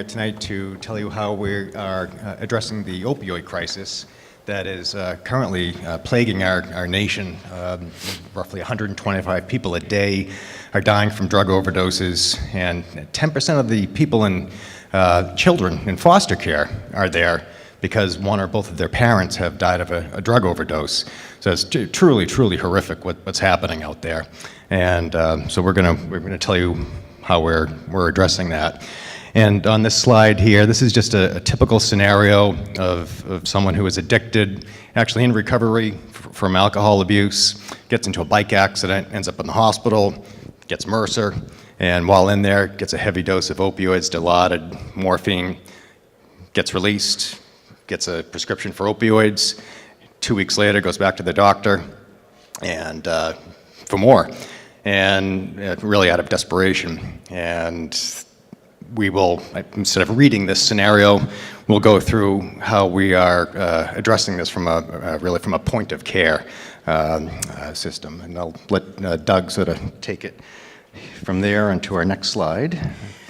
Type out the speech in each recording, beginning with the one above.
here tonight to tell you how we are addressing the opioid crisis that is currently plaguing our nation. Roughly 125 people a day are dying from drug overdoses, and 10% of the people in children in foster care are there because one or both of their parents have died of a drug overdose. So it's truly, truly horrific what's happening out there. And so we're gonna tell you how we're addressing that. And on this slide here, this is just a typical scenario of someone who is addicted, actually in recovery from alcohol abuse, gets into a bike accident, ends up in the hospital, gets MRSA, and while in there, gets a heavy dose of opioids, Dilaudid, morphine, gets released, gets a prescription for opioids, 2 weeks later goes back to the doctor and for more, and really out of desperation. And we will, instead of reading this scenario, we'll go through how we are addressing this from really from a point of care system. And I'll let Doug sort of take it from there onto our next slide.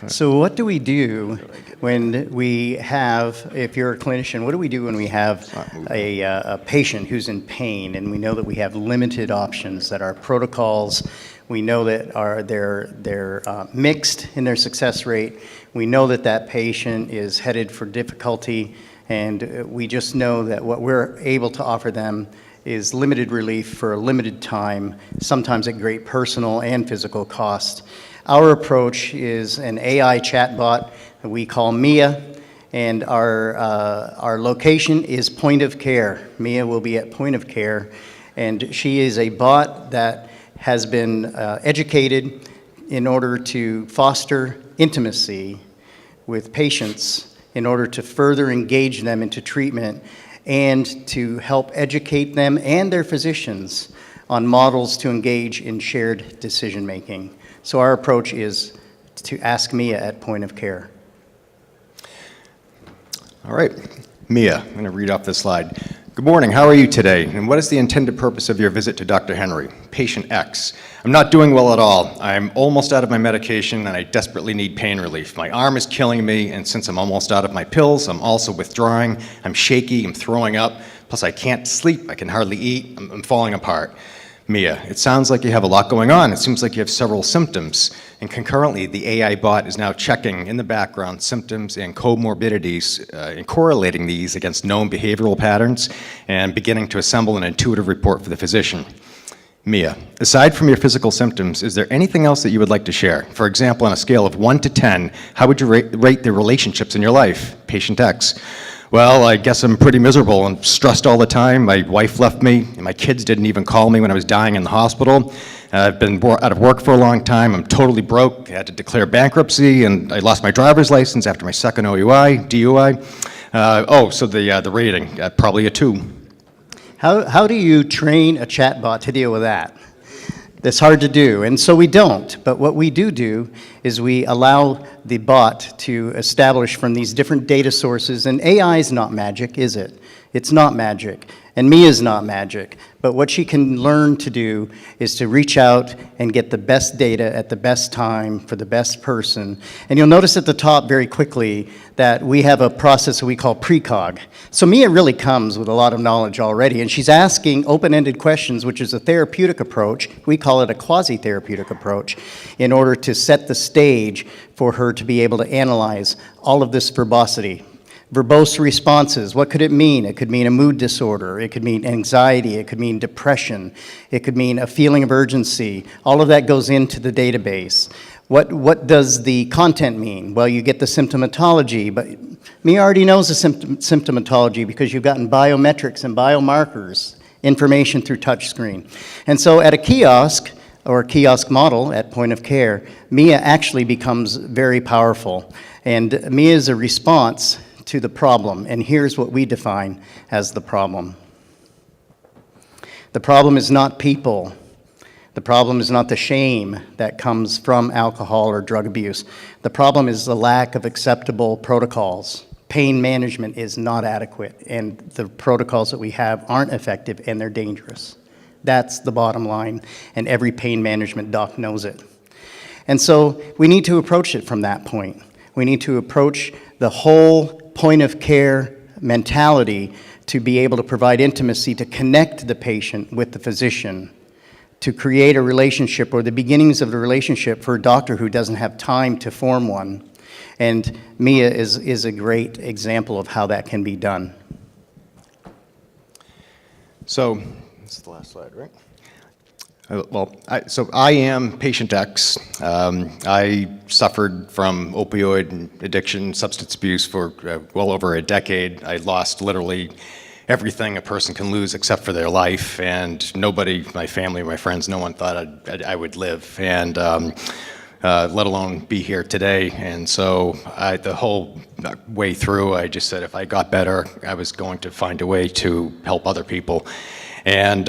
So what do we do when we have, if you're a clinician, what do we do when we have a patient who's in pain and we know that we have limited options, that our protocols, we know that they're mixed in their success rate, we know that that patient is headed for difficulty, and we just know that what we're able to offer them is limited relief for a limited time, sometimes at great personal and physical cost. Our approach is an AI chatbot that we call Mia, and our location is point of care. Mia will be at point of care, and she is a bot that has been educated in order to foster intimacy with patients, in order to further engage them into treatment, and to help educate them and their physicians on models to engage in shared decision making. So our approach is to ask Mia at point of care. All right, Mia, I'm going to read off this slide. Good morning, how are you today? And what is the intended purpose of your visit to Dr. Henry? Patient X. I'm not doing well at all. I'm almost out of my medication and I desperately need pain relief. My arm is killing me, and since I'm almost out of my pills, I'm also withdrawing. I'm shaky, I'm throwing up, plus I can't sleep, I can hardly eat, I'm falling apart. Mia, it sounds like you have a lot going on. It seems like you have several symptoms. And concurrently, the AI bot is now checking in the background symptoms and comorbidities and correlating these against known behavioral patterns and beginning to assemble an intuitive report for the physician. Mia, aside from your physical symptoms, is there anything else that you would like to share? For example, on a scale of 1 to 10, how would you rate the relationships in your life? Patient X. Well, I guess I'm pretty miserable and stressed all the time. My wife left me, and my kids didn't even call me when I was dying in the hospital. I've been out of work for a long time. I'm totally broke. I had to declare bankruptcy, and I lost my driver's license after my second DUI. So the rating, probably a 2. How do you train a chatbot to deal with that? That's hard to do, and so we don't. But what we do is we allow the bot to establish from these different data sources, and AI is not magic, is it? It's not magic, and Mia is not magic. But what she can learn to do is to reach out and get the best data at the best time for the best person. And you'll notice at the top very quickly that we have a process that we call precog. So Mia really comes with a lot of knowledge already, and she's asking open-ended questions, which is a therapeutic approach. We call it a quasi-therapeutic approach, in order to set the stage for her to be able to analyze all of this verbosity. Verbose responses, what could it mean? It could mean a mood disorder, it could mean anxiety, it could mean depression, it could mean a feeling of urgency. All of that goes into the database. What does the content mean? Well, you get the symptomatology, but Mia already knows the symptomatology because you've gotten biometrics and biomarkers, information through touchscreen. And so at a kiosk, or a kiosk model at point of care, Mia actually becomes very powerful. And Mia is a response to the problem, and here's what we define as the problem. The problem is not people. The problem is not the shame that comes from alcohol or drug abuse. The problem is the lack of acceptable protocols. Pain management is not adequate, and the protocols that we have aren't effective, and they're dangerous. That's the bottom line, and every pain management doc knows it. And so we need to approach it from that point. We need to approach the whole point of care mentality to be able to provide intimacy, to connect the patient with the physician, to create a relationship or the beginnings of the relationship for a doctor who doesn't have time to form one. And Mia is a great example of how that can be done. So, this is the last slide, right? So I am patient X. I suffered from opioid addiction, substance abuse for well over a decade. I lost literally everything a person can lose except for their life, and nobody, my family, my friends, no one thought I would live, and let alone be here today. And so the whole way through, I just said if I got better, I was going to find a way to help other people. And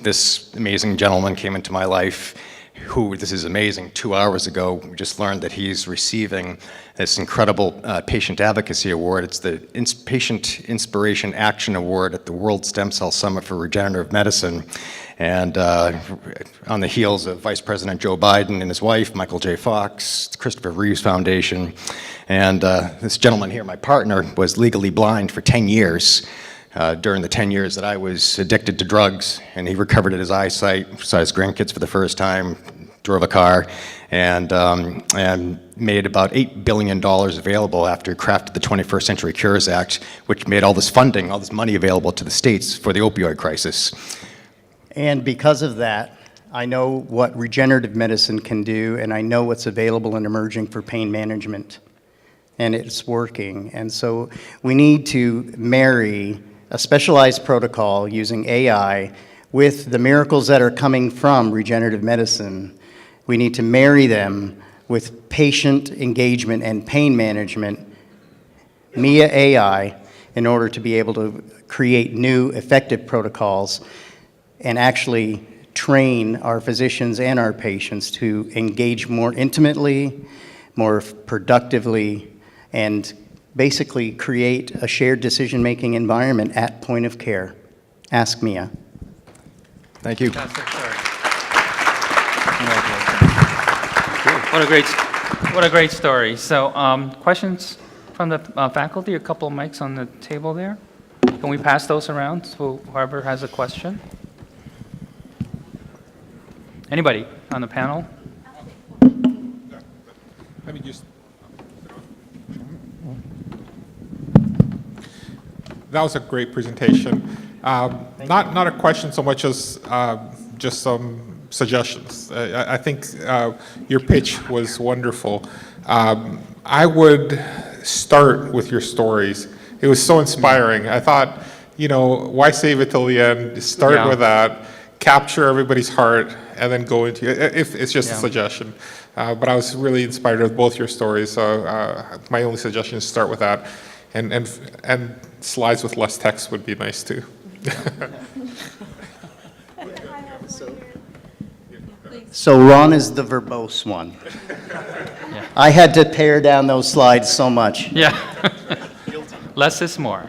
this amazing gentleman came into my life who, this is amazing, 2 hours ago, we just learned that he's receiving this incredible patient advocacy award. It's the Patient Inspiration Action Award at the World Stem Cell Summit for Regenerative Medicine. And on the heels of Vice President Joe Biden and his wife, Michael J. Fox, Christopher Reeves Foundation. And this gentleman here, my partner, was legally blind for 10 years. During the 10 years that I was addicted to drugs, and he recovered his eyesight, saw his grandkids for the first time, drove a car, and made about $8 billion available after he crafted the 21st Century Cures Act, which made all this funding, all this money available to the states for the opioid crisis. And because of that, I know what regenerative medicine can do, and I know what's available and emerging for pain management, and it's working. And so we need to marry a specialized protocol using AI with the miracles that are coming from regenerative medicine. We need to marry them with patient engagement and pain management, Mia AI, in order to be able to create new effective protocols and actually train our physicians and our patients to engage more intimately, more productively, and basically create a shared decision-making environment at point of care. Ask Mia. Thank you. What a great story. So, questions from the faculty? A couple of mics on the table there. Can we pass those around to whoever has a question? Anybody on the panel? Let me just. That was a great presentation. Not a question so much as just some suggestions. I think your pitch was wonderful. I would start with your stories. It was so inspiring. I thought, why save it till the end? Start with that, capture everybody's heart, and then go into it. If it's just a suggestion. But I was really inspired with both your stories. So my only suggestion is start with that. And slides with less text would be nice too. So Ron is the verbose one. I had to pare down those slides so much. Yeah. Less is more.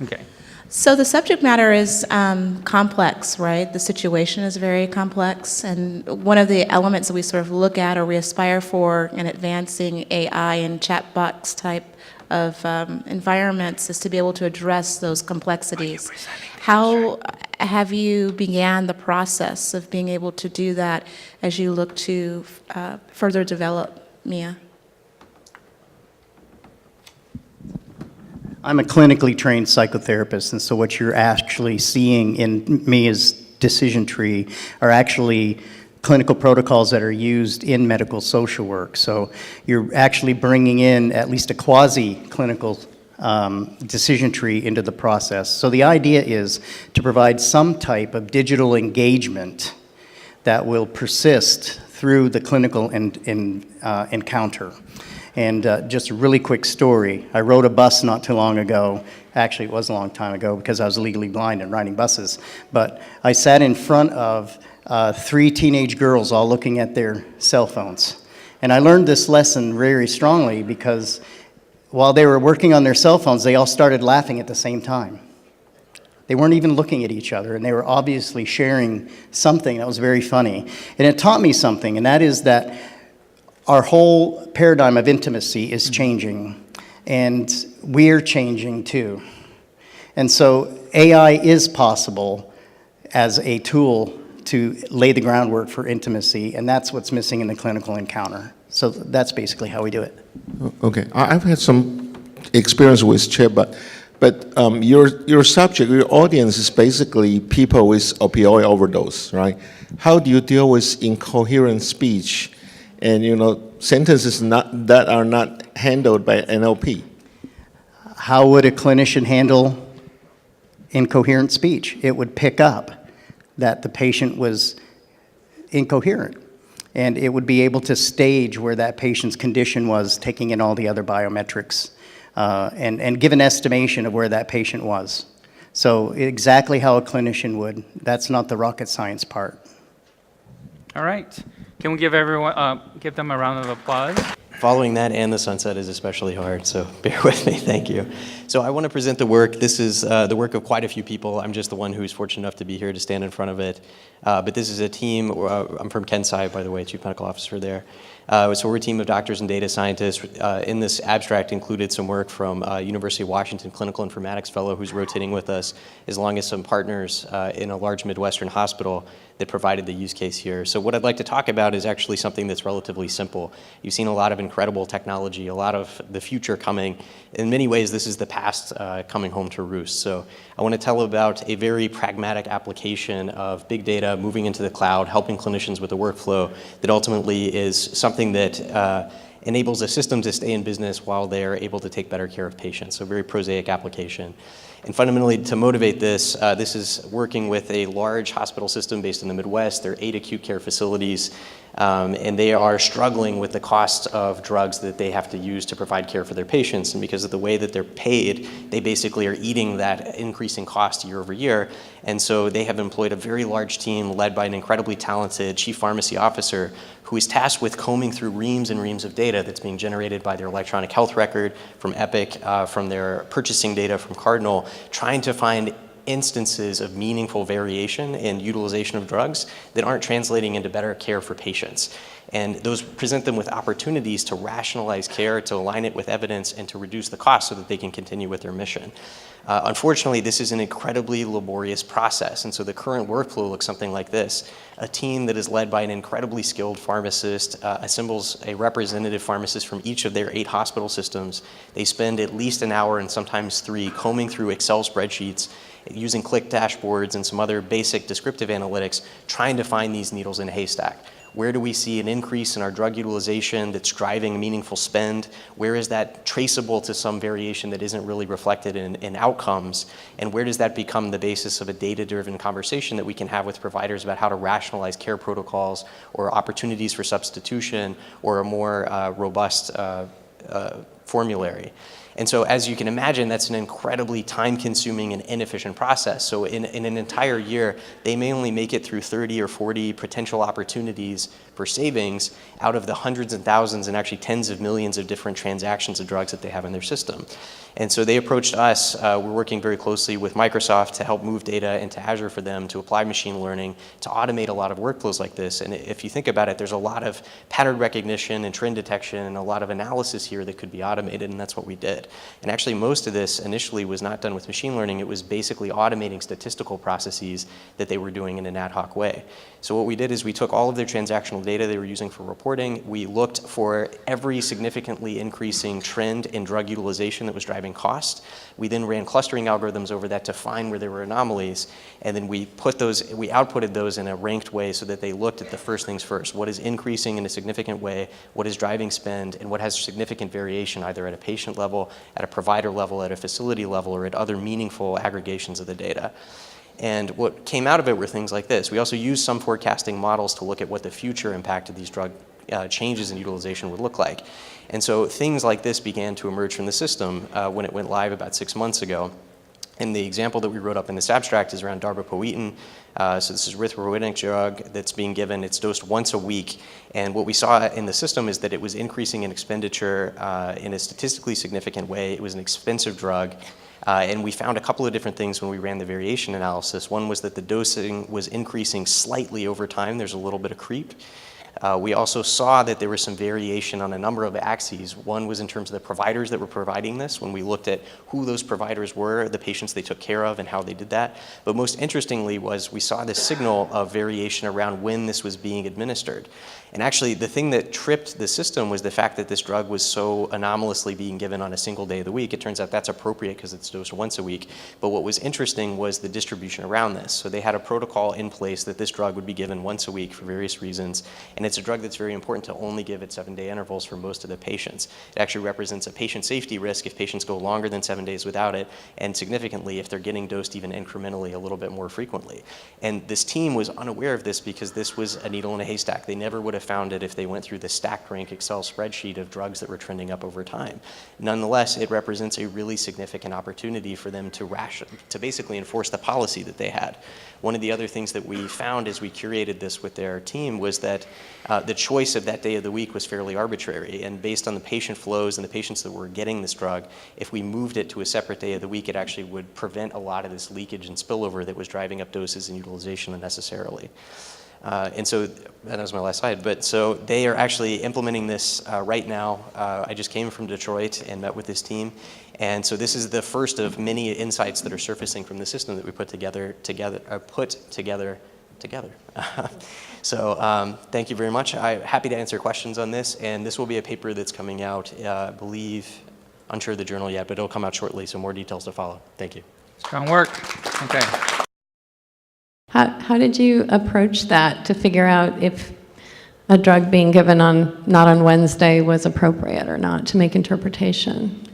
Okay. So the subject matter is complex, right? The situation is very complex, and one of the elements that we sort of look at or we aspire for in advancing AI and chatbots type of environments is to be able to address those complexities. How have you began the process of being able to do that as you look to further develop Mia? I'm a clinically trained psychotherapist, and so what you're actually seeing in Mia's decision tree are actually clinical protocols that are used in medical social work. So you're actually bringing in at least a quasi-clinical decision tree into the process. So the idea is to provide some type of digital engagement that will persist through the clinical encounter. And just a really quick story. I rode a bus not too long ago. Actually, it was a long time ago because I was legally blind and riding buses. But I sat in front of 3 teenage girls all looking at their cell phones. And I learned this lesson very strongly because while they were working on their cell phones, they all started laughing at the same time. They weren't even looking at each other, and they were obviously sharing something that was very funny. And it taught me something, and that is that our whole paradigm of intimacy is changing, and we're changing too. And so AI is possible as a tool to lay the groundwork for intimacy, and that's what's missing in the clinical encounter. So that's basically how we do it. Okay, I've had some experience with chatbot, but your subject, your audience is basically people with opioid overdose, right? How do you deal with incoherent speech and sentences that are not handled by NLP? How would a clinician handle incoherent speech? It would pick up that the patient was incoherent, and it would be able to stage where that patient's condition was, taking in all the other biometrics, and give an estimation of where that patient was. So exactly how a clinician would. That's not the rocket science part. All right. Can we give everyone, give them a round of applause? Following that and the sunset is especially hard, so bear with me, thank you. So I want to present the work. This is the work of quite a few people. I'm just the one who's fortunate enough to be here to stand in front of it. But this is a team. I'm from Kensai, by the way, Chief Medical Officer there. So we're a team of doctors and data scientists. In this abstract included some work from University of Washington clinical informatics fellow who's rotating with us, as long as some partners in a large Midwestern hospital that provided the use case here. So what I'd like to talk about is actually something that's relatively simple. You've seen a lot of incredible technology, a lot of the future coming. In many ways, this is the past coming home to roost. So I want to tell about a very pragmatic application of big data moving into the cloud, helping clinicians with a workflow that ultimately is something that enables a system to stay in business while they're able to take better care of patients. So very prosaic application. And fundamentally, to motivate this, this is working with a large hospital system based in the Midwest. There are 8 acute care facilities, and they are struggling with the cost of drugs that they have to use to provide care for their patients. And because of the way that they're paid, they basically are eating that increasing cost year over year. And so they have employed a very large team led by an incredibly talented chief pharmacy officer who is tasked with combing through reams and reams of data that's being generated by their electronic health record, from Epic, from their purchasing data from Cardinal, trying to find instances of meaningful variation in utilization of drugs that aren't translating into better care for patients. And those present them with opportunities to rationalize care, to align it with evidence, and to reduce the cost so that they can continue with their mission. Unfortunately, this is an incredibly laborious process, and so the current workflow looks something like this. A team that is led by an incredibly skilled pharmacist assembles a representative pharmacist from each of their 8 hospital systems. They spend at least an hour and sometimes 3 combing through Excel spreadsheets, using click dashboards and some other basic descriptive analytics, trying to find these needles in a haystack. Where do we see an increase in our drug utilization that's driving meaningful spend? Where is that traceable to some variation that isn't really reflected in outcomes? And where does that become the basis of a data-driven conversation that we can have with providers about how to rationalize care protocols or opportunities for substitution or a more robust formulary? And so as you can imagine, that's an incredibly time-consuming and inefficient process. So in an entire year, they may only make it through 30 or 40 potential opportunities for savings out of the hundreds and thousands and actually tens of millions of different transactions of drugs that they have in their system. And so they approached us. We're working very closely with Microsoft to help move data into Azure for them, to apply machine learning, to automate a lot of workflows like this. And if you think about it, there's a lot of pattern recognition and trend detection and a lot of analysis here that could be automated, and that's what we did. And actually, most of this initially was not done with machine learning. It was basically automating statistical processes that they were doing in an ad hoc way. So what we did is we took all of their transactional data they were using for reporting. We looked for every significantly increasing trend in drug utilization that was driving cost. We then ran clustering algorithms over that to find where there were anomalies. And then we outputted those in a ranked way so that they looked at the first things first. What is increasing in a significant way? What is driving spend? And what has significant variation either at a patient level, at a provider level, at a facility level, or at other meaningful aggregations of the data. And what came out of it were things like this. We also used some forecasting models to look at what the future impact of these drug changes in utilization would look like. And so things like this began to emerge from the system when it went live about 6 months ago. And the example that we wrote up in this abstract is around darbepoetin. So this is erythropoietic drug that's being given. It's dosed once a week. And what we saw in the system is that it was increasing in expenditure in a statistically significant way. It was an expensive drug. And we found a couple of different things when we ran the variation analysis. One was that the dosing was increasing slightly over time. There's a little bit of creep. We also saw that there was some variation on a number of axes. One was in terms of the providers that were providing this, when we looked at who those providers were, the patients they took care of, and how they did that. But most interestingly was we saw this signal of variation around when this was being administered. And actually, the thing that tripped the system was the fact that this drug was so anomalously being given on a single day of the week. It turns out that's appropriate because it's dosed once a week. But what was interesting was the distribution around this. So they had a protocol in place that this drug would be given once a week for various reasons. And it's a drug that's very important to only give at 7-day intervals for most of the patients. It actually represents a patient safety risk if patients go longer than 7 days without it, and significantly if they're getting dosed even incrementally a little bit more frequently. And this team was unaware of this because this was a needle in a haystack. They never would have found it if they went through the stacked rank Excel spreadsheet of drugs that were trending up over time. Nonetheless, it represents a really significant opportunity for them to basically enforce the policy that they had. One of the other things that we found as we curated this with their team was that the choice of that day of the week was fairly arbitrary, and based on the patient flows and the patients that were getting this drug, if we moved it to a separate day of the week, it actually would prevent a lot of this leakage and spillover that was driving up doses and utilization unnecessarily. And so that was my last slide. But so they are actually implementing this right now. I just came from Detroit and met with this team. And so this is the first of many insights that are surfacing from the system that we put together. So thank you very much. I'm happy to answer questions on this. And this will be a paper that's coming out, I believe, unsure of the journal yet, but it'll come out shortly. So more details to follow. Thank you. Strong work. Okay. How did you approach that to figure out if a drug being given not on Wednesday was appropriate or not, to make interpretation?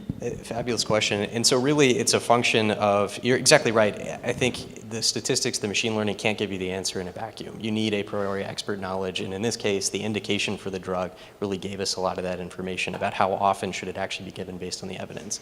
Fabulous question. And so really it's a function of, you're exactly right. I think the statistics, the machine learning can't give you the answer in a vacuum. You need a priori expert knowledge. And in this case, the indication for the drug really gave us a lot of that information about how often should it actually be given based on the evidence.